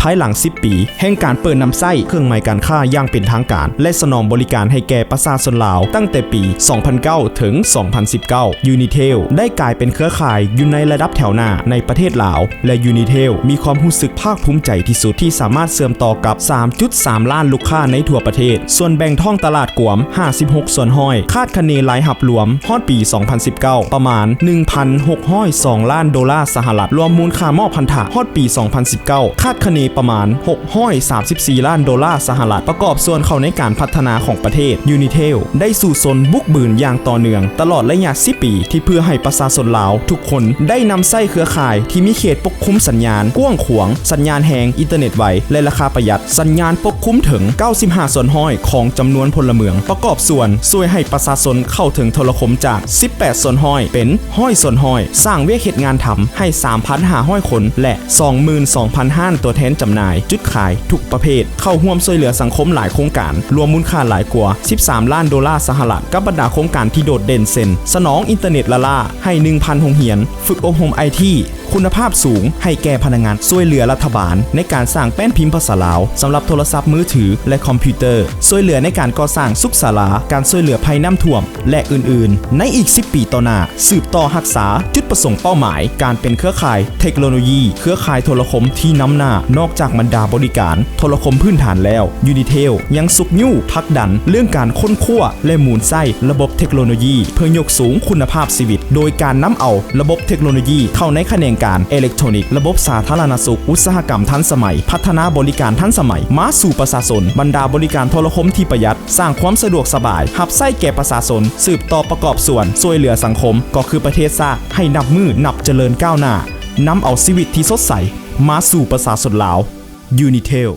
ภายหลัง10 ปีแห่งการเปิดนำไส้เครื่องหมายการค้าอย่างเป็นทางการและสนองบริการให้แก่ประชาชนลาวตั้งแต่ปี 2009 ถึง 2019 Unitel ได้กลายเป็นเครือข่ายอยู่ในระดับแถวหน้าในประเทศลาวและ Unitel มีความรู้สึกภาคภูมิใจที่สุดที่สามารถเชื่อมต่อกับ 3.3 ล้านลูกค้าในทั่วประเทศส่วนแบ่งท่องตลาดกวม56ส่วนห้อยคาดคะเนรายหับรวมฮอดปี 2019 ประมาณ 1,602 ล้านดอลลาร์สหรัฐรวมมูลค่ามอบพันธะฮอดปี 2019 คาดคะเนประมาณ 634 ล้านดอลลาร์สหรัฐประกอบส่วนเข้าในการพัฒนาของประเทศ Unitel ได้สู่สนบุกบืนอย่างต่อเนื่องตลอดระยะ10 ปีที่เพื่อให้ประชาชนลาวทุกคนได้นำไส้เครือข่ายที่มีเขตปกคลุมสัญญาณกว้างขวางสัญญาณแหงอินเทอร์เน็ตไวและราคาประหยัดสัญญาณปกคลุมถึง 95 ส่วนห้อยของจำนวนพลเมืองประกอบส่วนช่วยให้ประชาชนเข้าถึงโทรคมจาก 18 ส่วนห้อยเป็นห้อยส่วนห้อยสร้างเวียกเหตุงานทำให้ 3,500 คนและ 22,000 ห้านตัวแทนจำหน่ายจุดขายทุกประเภทเข้าร่วมช่วยเหลือสังคมหลายโครงการรวมมูลค่าหลายกว่า 13 ล้านดอลลาร์สหรัฐกับบรรดาโครงการที่โดดเด่นเช่นสนองอินเทอร์เน็ตละล่าให้ 1,000 โรงเรียนฝึกอบรม IT คุณภาพสูงให้แก่พนักงานช่วยเหลือรัฐบาลในการสร้างแป้นพิมพ์ภาษาลาวสำหรับโทรศัพท์มือถือและคอมพิวเตอร์ช่วยเหลือในการก่อสร้างสุขศาลาการช่วยเหลือภัยน้ำท่วมและอื่นๆในอีก10 ปีต่อหน้าสืบต่อรักษาจุดประสงค์เป้าหมายการเป็นเครือข่ายเทคโนโลยีเครือข่ายโทรคมที่นำหน้านอกจากบรรดาบริการโทรคมพื้นฐานแล้ว Unitel ยังสุกยิ้วพักดันเรื่องการค้นคว้าและหมุนไส้ระบบเทคโนโลยีเพื่อยกสูงคุณภาพชีวิตโดยการนำเอาระบบเทคโนโลยีเข้าในแขนงการอิเล็กทรอนิกส์ระบบสาธารณสุขอุตสาหกรรมทันสมัยพัฒนาบริการทันสมัยมาสู่ประชาชนบรรดาบริการโทรคมที่ประหยัดสร้างความสะดวกสบายหับไส้แก่ประชาชนสืบต่อประกอบส่วนช่วยเหลือสังคมก็คือประเทศชาติให้นับมือนับเจริญก้าวหน้านำเอาชีวิตที่สดใสมาสู่ประชาชนลาว Unitel